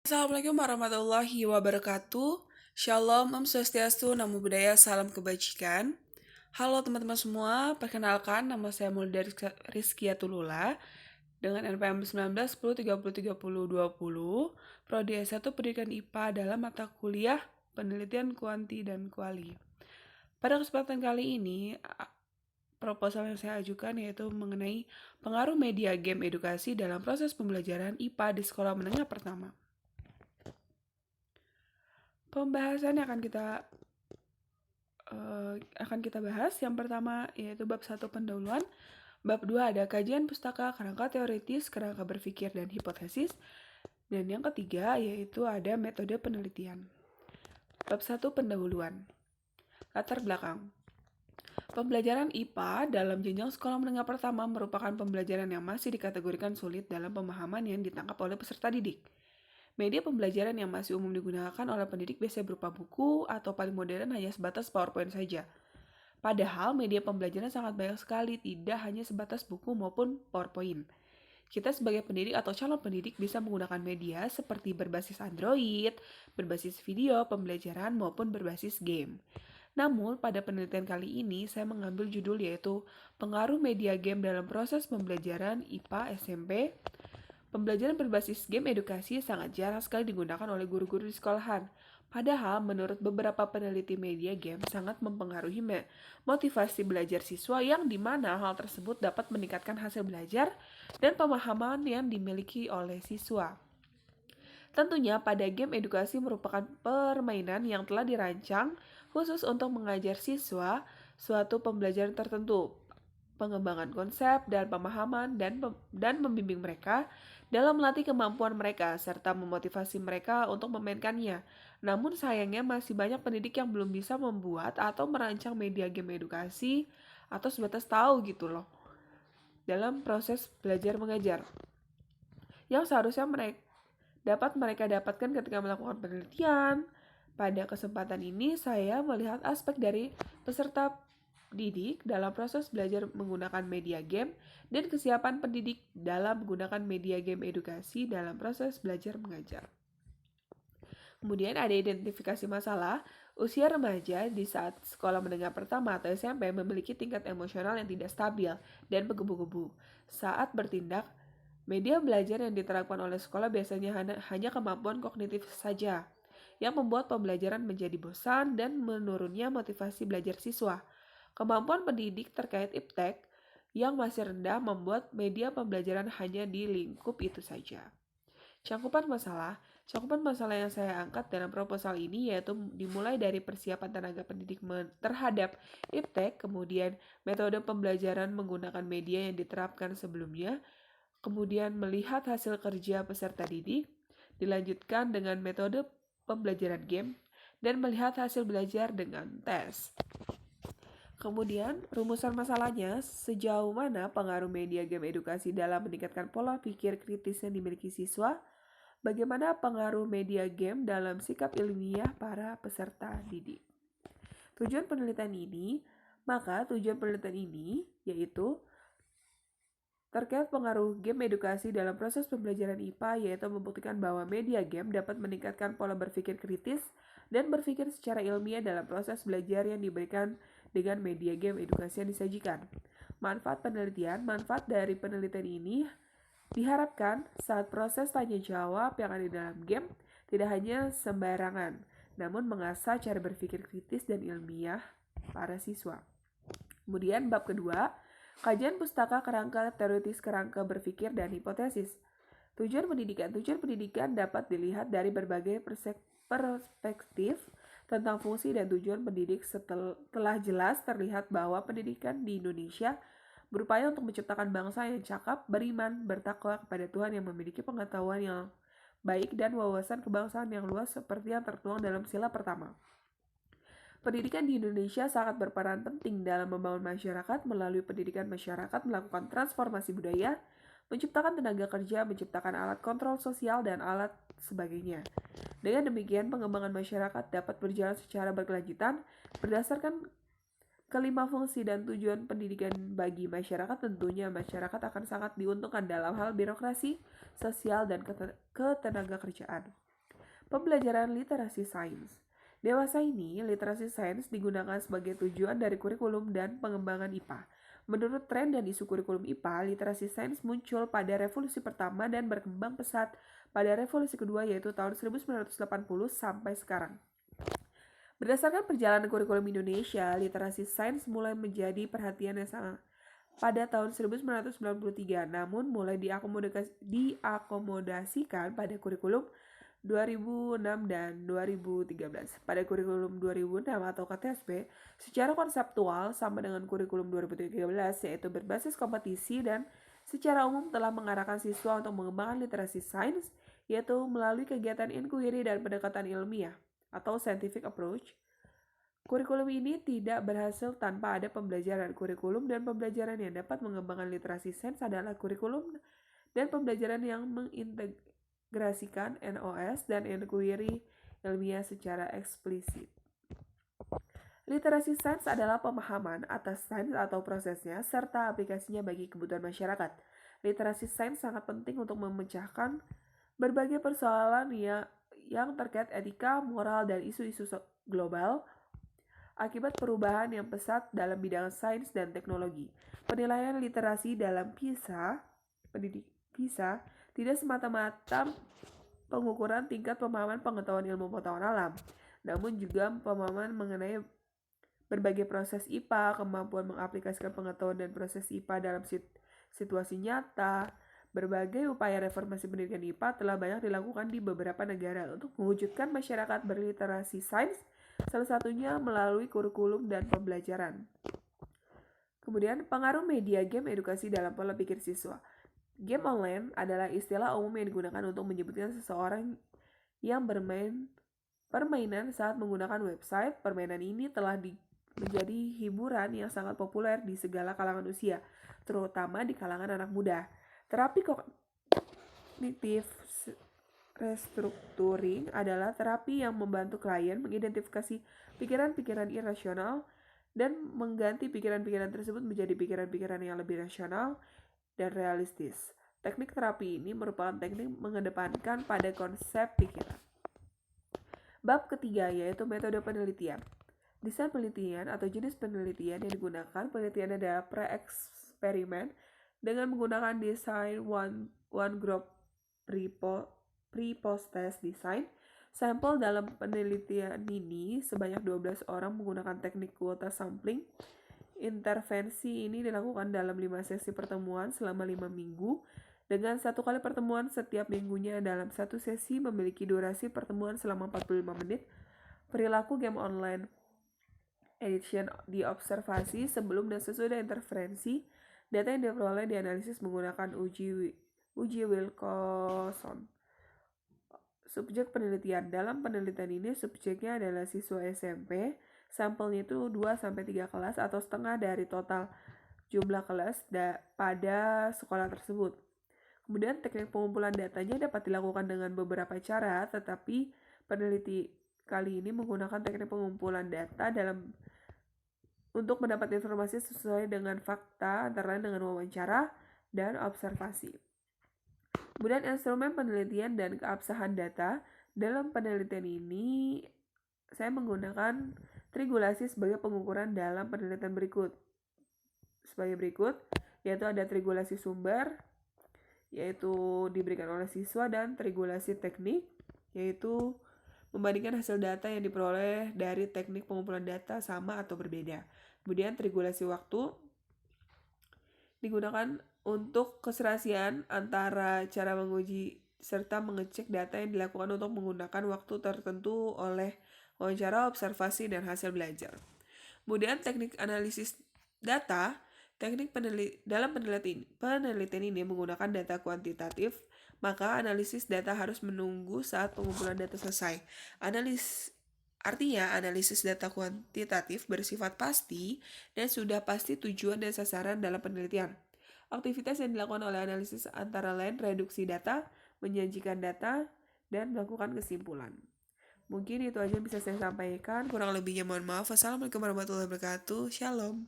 Assalamualaikum warahmatullahi wabarakatuh. Shalom, Om Swastiastu, Namo Buddhaya, salam kebajikan. Halo teman-teman semua, perkenalkan nama saya Mulda Rizkia Tulula dengan NPM 19 10 30 30 20, Prodi S1 Pendidikan IPA dalam mata kuliah Penelitian Kuanti dan Kuali. Pada kesempatan kali ini, proposal yang saya ajukan yaitu mengenai pengaruh media game edukasi dalam proses pembelajaran IPA di sekolah menengah pertama. Pembahasan yang akan kita bahas yang pertama yaitu bab 1 pendahuluan, bab 2 ada kajian pustaka, kerangka teoritis, kerangka berpikir dan hipotesis, dan yang ketiga yaitu ada metode penelitian. Bab 1 pendahuluan. Latar belakang. Pembelajaran IPA dalam jenjang sekolah menengah pertama merupakan pembelajaran yang masih dikategorikan sulit dalam pemahaman yang ditangkap oleh peserta didik. Media pembelajaran yang masih umum digunakan oleh pendidik biasanya berupa buku atau paling modern hanya sebatas PowerPoint saja. Padahal media pembelajaran sangat banyak sekali, tidak hanya sebatas buku maupun PowerPoint. Kita sebagai pendidik atau calon pendidik bisa menggunakan media seperti berbasis Android, berbasis video, pembelajaran, maupun berbasis game. Namun, pada penelitian kali ini saya mengambil judul yaitu Pengaruh Media Game dalam Proses Pembelajaran IPA SMP. Pembelajaran berbasis game edukasi sangat jarang sekali digunakan oleh guru-guru di sekolahan. Padahal, menurut beberapa peneliti media game sangat mempengaruhi motivasi belajar siswa yang dimana hal tersebut dapat meningkatkan hasil belajar dan pemahaman yang dimiliki oleh siswa. Tentunya pada game edukasi merupakan permainan yang telah dirancang khusus untuk mengajar siswa suatu pembelajaran tertentu, pengembangan konsep dan pemahaman dan membimbing mereka dalam melatih kemampuan mereka serta memotivasi mereka untuk memainkannya. Namun sayangnya masih banyak pendidik yang belum bisa membuat atau merancang media game edukasi atau sebatas tahu gitu loh dalam proses belajar mengajar yang seharusnya dapat mereka dapatkan ketika melakukan penelitian. Pada kesempatan ini saya melihat aspek dari peserta didik dalam proses belajar menggunakan media game dan kesiapan pendidik dalam menggunakan media game edukasi dalam proses belajar mengajar. Kemudian ada identifikasi masalah. Usia remaja di saat sekolah menengah pertama atau SMP memiliki tingkat emosional yang tidak stabil dan menggebu-gebu. Saat bertindak, media belajar yang diterapkan oleh sekolah biasanya hanya kemampuan kognitif saja, yang membuat pembelajaran menjadi bosan dan menurunnya motivasi belajar siswa. Kemampuan pendidik terkait iptek yang masih rendah membuat media pembelajaran hanya di lingkup itu saja. Cakupan masalah yang saya angkat dalam proposal ini yaitu dimulai dari persiapan tenaga pendidik terhadap iptek, kemudian metode pembelajaran menggunakan media yang diterapkan sebelumnya, kemudian melihat hasil kerja peserta didik, dilanjutkan dengan metode pembelajaran game, dan melihat hasil belajar dengan tes. Kemudian, rumusan masalahnya, sejauh mana pengaruh media game edukasi dalam meningkatkan pola pikir kritis yang dimiliki siswa, bagaimana pengaruh media game dalam sikap ilmiah para peserta didik. Tujuan penelitian ini yaitu terkait pengaruh game edukasi dalam proses pembelajaran IPA yaitu membuktikan bahwa media game dapat meningkatkan pola berpikir kritis dan berpikir secara ilmiah dalam proses belajar yang diberikan dengan media game edukasi yang disajikan. Manfaat dari penelitian ini diharapkan saat proses tanya jawab yang ada di dalam game tidak hanya sembarangan, namun mengasah cara berpikir kritis dan ilmiah para siswa. Kemudian bab kedua, kajian pustaka, kerangka teoritis, kerangka berpikir, dan hipotesis. Tujuan pendidikan dapat dilihat dari berbagai perspektif tentang fungsi dan tujuan pendidik. Setelah jelas terlihat bahwa pendidikan di Indonesia berupaya untuk menciptakan bangsa yang cakap, beriman, bertakwa kepada Tuhan, yang memiliki pengetahuan yang baik dan wawasan kebangsaan yang luas seperti yang tertuang dalam sila pertama. Pendidikan di Indonesia sangat berperan penting dalam membangun masyarakat. Melalui pendidikan, masyarakat melakukan transformasi budaya, menciptakan tenaga kerja, menciptakan alat kontrol sosial, dan alat sebagainya. Dengan demikian, pengembangan masyarakat dapat berjalan secara berkelanjutan berdasarkan kelima fungsi dan tujuan pendidikan bagi masyarakat. Tentunya masyarakat akan sangat diuntungkan dalam hal birokrasi, sosial, dan ketenaga kerjaan. Pembelajaran literasi sains. Dewasa ini, literasi sains digunakan sebagai tujuan dari kurikulum dan pengembangan IPA. Menurut tren dan isu kurikulum IPA, literasi sains muncul pada revolusi pertama dan berkembang pesat pada revolusi kedua yaitu tahun 1980 sampai sekarang. Berdasarkan perjalanan kurikulum Indonesia, literasi sains mulai menjadi perhatian yang sangat pada tahun 1993, namun mulai diakomodasikan pada kurikulum 2006 dan 2013. Pada kurikulum 2006 atau KTSP, secara konseptual sama dengan kurikulum 2013, yaitu berbasis kompetisi dan secara umum telah mengarahkan siswa untuk mengembangkan literasi sains, yaitu melalui kegiatan inquiry dan pendekatan ilmiah atau scientific approach. Kurikulum ini tidak berhasil tanpa ada pembelajaran. Kurikulum dan pembelajaran yang dapat mengembangkan literasi sains adalah kurikulum dan pembelajaran yang mengintegrasikan NOS dan inquiry ilmiah secara eksplisit. Literasi sains adalah pemahaman atas sains atau prosesnya serta aplikasinya bagi kebutuhan masyarakat. Literasi sains sangat penting untuk memecahkan berbagai persoalan yang terkait etika, moral, dan isu-isu global akibat perubahan yang pesat dalam bidang sains dan teknologi. Penilaian literasi dalam PISA tidak semata-mata pengukuran tingkat pemahaman pengetahuan ilmu pengetahuan alam, namun juga pemahaman mengenai berbagai proses IPA, kemampuan mengaplikasikan pengetahuan dan proses IPA dalam situasi nyata. Berbagai upaya reformasi pendidikan IPA telah banyak dilakukan di beberapa negara untuk mewujudkan masyarakat berliterasi sains, salah satunya melalui kurikulum dan pembelajaran. Kemudian, pengaruh media game edukasi dalam pola pikir siswa. Game online adalah istilah umum yang digunakan untuk menyebutkan seseorang yang bermain permainan saat menggunakan website. Permainan ini telah menjadi hiburan yang sangat populer di segala kalangan usia, terutama di kalangan anak muda. Terapi kognitif restructuring adalah terapi yang membantu klien mengidentifikasi pikiran-pikiran irasional dan mengganti pikiran-pikiran tersebut menjadi pikiran-pikiran yang lebih rasional dan realistis. Teknik terapi ini merupakan teknik mengedepankan pada konsep pikiran. Bab ketiga yaitu metode penelitian. Desain penelitian atau jenis penelitian yang digunakan, penelitian adalah pre-eksperimen dengan menggunakan desain one group pre-post test design. Sampel dalam penelitian ini sebanyak 12 orang menggunakan teknik kuota sampling. Intervensi ini dilakukan dalam 5 sesi pertemuan selama 5 minggu dengan 1 kali pertemuan setiap minggunya. Dalam satu sesi memiliki durasi pertemuan selama 45 menit. Perilaku game online edition diobservasi sebelum dan sesudah intervensi. Data yang diperoleh dianalisis menggunakan uji Wilcoxon. Subjek penelitian. Dalam penelitian ini subjeknya adalah siswa SMP. Sampelnya itu 2-3 kelas atau setengah dari total jumlah kelas pada sekolah tersebut. Kemudian teknik pengumpulan datanya dapat dilakukan dengan beberapa cara, tetapi peneliti kali ini menggunakan teknik pengumpulan data untuk mendapat informasi sesuai dengan fakta, antara lain dengan wawancara dan observasi. Kemudian instrumen penelitian dan keabsahan data. Dalam penelitian ini saya menggunakan trigulasi sebagai pengukuran dalam penelitian berikut. Sebagai berikut, yaitu ada trigulasi sumber, yaitu diberikan oleh siswa, dan trigulasi teknik, yaitu membandingkan hasil data yang diperoleh dari teknik pengumpulan data sama atau berbeda. Kemudian trigulasi waktu digunakan untuk keserasian antara cara menguji serta mengecek data yang dilakukan untuk menggunakan waktu tertentu oleh wawancara, observasi, dan hasil belajar. Kemudian teknik analisis data. Teknik dalam penelitian ini menggunakan data kuantitatif, maka analisis data harus menunggu saat pengumpulan data selesai. Artinya, analisis data kuantitatif bersifat pasti dan sudah pasti tujuan dan sasaran dalam penelitian. Aktivitas yang dilakukan oleh analisis antara lain reduksi data, menyajikan data, dan melakukan kesimpulan. Mungkin itu aja yang bisa saya sampaikan. Kurang lebihnya mohon maaf. Wassalamualaikum warahmatullahi wabarakatuh. Shalom.